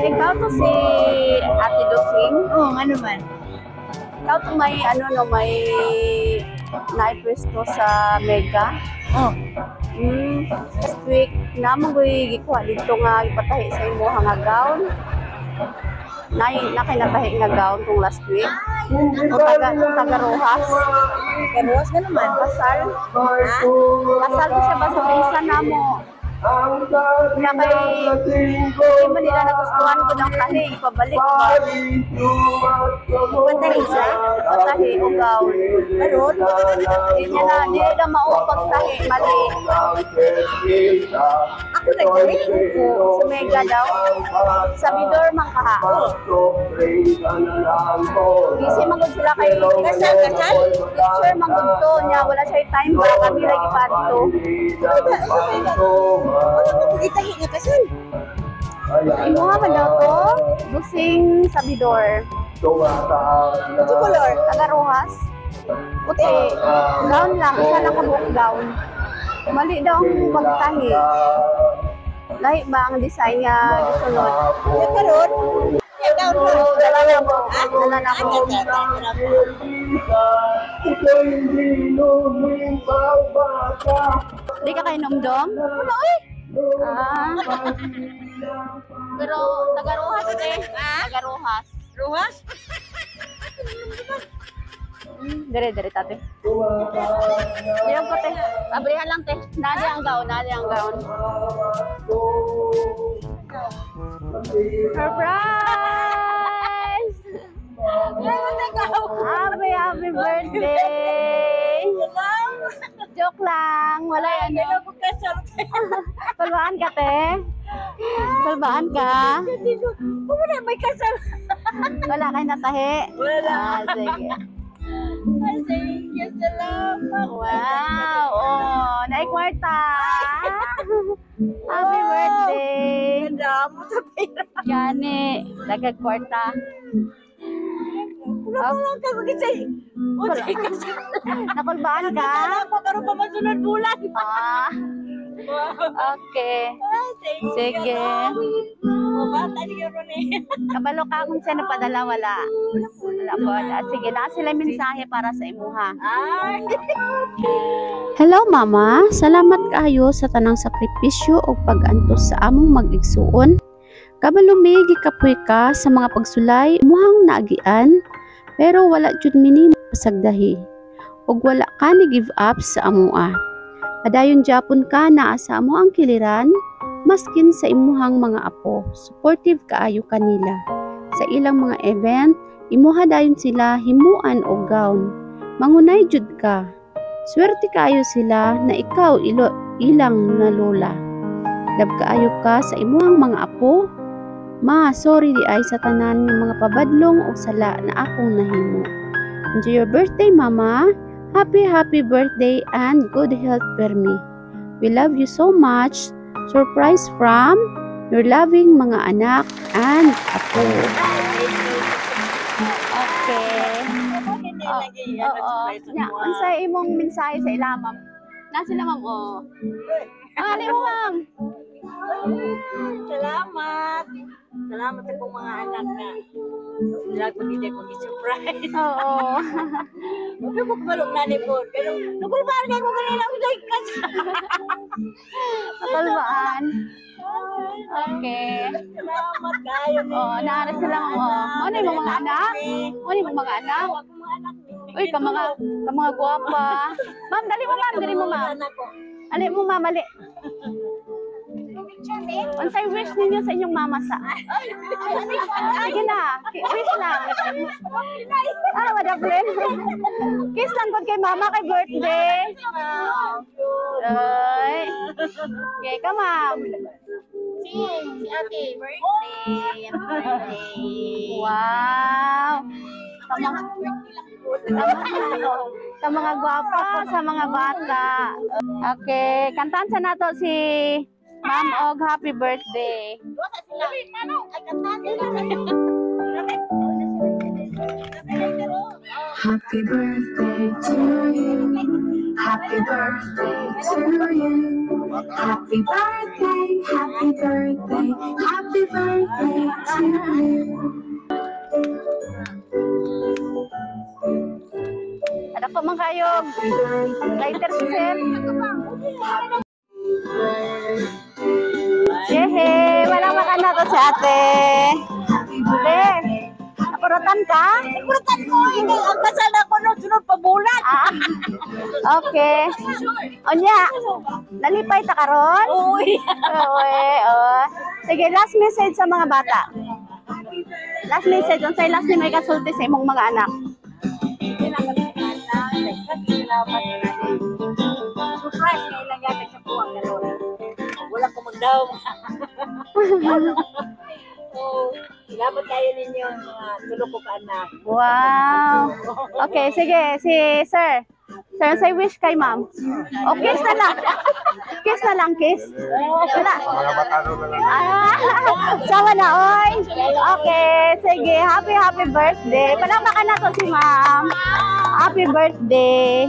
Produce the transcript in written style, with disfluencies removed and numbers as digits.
ikaw to si Ate Dosing? Oo, ano man. Ikaw to may may naipwesto sa Mega? Oh. Last week, naman ko gikuha dito nga ipatahi sa imo nga gown. Nakinatahi nga gown tong last week. O taga Rojas. Karuas na naman. Kasal. Ha? Kasal ko siya ba sa isa na mo? Kaya hindi mo nila nagustuhan ko ng tahi. Ipabalik ba? Patahi siya? Patahi o gown. Karoon? Hindi na maupag tahi. Mali. Ako nagtahi? Sa Mega daw. Sa Bidor man kaha. Busy magod sila kay Kasal? teacher magod to niya. Wala siya time para kami lagi pa to. Wala mo itahi nga kasal. Imuha man daw to. Busing sa Bidor. Ito color? Taga Rojas. Puti. Gown lang. Isa lang kabuok gown. Mali daw ang magtahi. Lahi ba ang design niya gisunod? Yung karoon? Yung down mo? Dala na mo. Dala na ko. Di ka kayo numdom? Wala eh. Pero taga Rojas eh. Taga Rojas. Ruhas? Dire tate. Diyan po te. Abrihan lang te. Nadi ang gown. Surprise! Happy birthday! Joke lang. Wala yan. Palbaan ka te. Palbaan ka. Wala may kasal. Wala kayo natahi. Wala. Sige. Sige, salamat. Wow! Oh, naikwarta! Happy birthday! Ganda mo sa pera. Gani, nagkakwarta. Wala lang ka mag-isay. Unsay kasal. Nakulbaan ka? Ako karon pa masunod bulan. Okay. Sige. Bata niyo ron eh. Kabalo ka kung sino padala, wala. Wala po. Sige, na sila mensahe para sa imuha. Ay. Hello mama, salamat kaayo sa tanang sakripisyo o pag-antos sa among mag-igsuon. Kabalo mi gikapoy ka sa mga pagsulay imuhang naagian, pero wala jud mini pasagdahi. Ug wala ka ni give up sa amoa. Padayon japon ka naa sa amo ang kiliran, maskin sa imuhang mga apo. Supportive kaayo kanila. Sa ilang mga event, imuha dayon sila himuan o gown. Mangunay jud ka. Swerte kaayo sila na ikaw ilang na lola. Love kaayo ka sa imuhang mga apo. Ma, sorry di ay sa tanan ng mga pabadlong o sala na akong nahimo. Enjoy your birthday, mama. Happy birthday and good health per me. We love you so much. Surprise from your loving mga anak and apo. Okay. Unsay imong mensahe sa ila, ma'am? Na sila, ma'am, oh. Ali mo, ma'am. Salamat. Salamat sa kong mga anak na. Sila ko hindi ko i-surprise. Oo. Pero ko balong nani po. Pero nagulbaan kayo ko kanina ko dahil kasi. Patalbaan. Okay. Salamat kayo. Oh, naara sila, ma'am, oh. Ano yung mga anak? Ano yung mga anak? Uy, ka mga guwapa. Ma'am, dali mo, ma'am. Dali mo, ma'am. Ali mo, ma'am, ali. Unsay wish ninyo sa inyong mama sa? Sige na, wish lang. Madable. Kiss lang kung kay mama kay birthday. Ay. Okay ka, ma'am. Si ate, birthday. Wow. Sa mga gwapa, sa mga bata. Okay, kantaan sa nato si Ma'am Og, happy birthday. Happy birthday to you. Happy birthday to you. Happy birthday, happy birthday, happy birthday to you. Ada po mga kayog. Lighter si sir. Yehe, walang makana to si ate. Ate, nakurutan ka? Nakurutan ko, hindi ang kasal ako nung sunod pa bulan. Okay. Onya, nalipay ta karon? Uy. Uy, oh. Sige, last message sa mga bata. Last message, unsay last ni may kasulti sa imong mga anak? Surprise na ilang yata sa buwang gano'n. Wala ko magdaw. Salamat kayo ninyo mga tulog ko ka anak. Wow. Okay, sige, si sir. Sir, say wish kay ma'am. O, kiss na lang. Kiss na lang, kiss. Wala. Mga batano na lang. Sama na, oy. Okay, sige. Happy birthday. Palakpakan na to si ma'am. Happy birthday.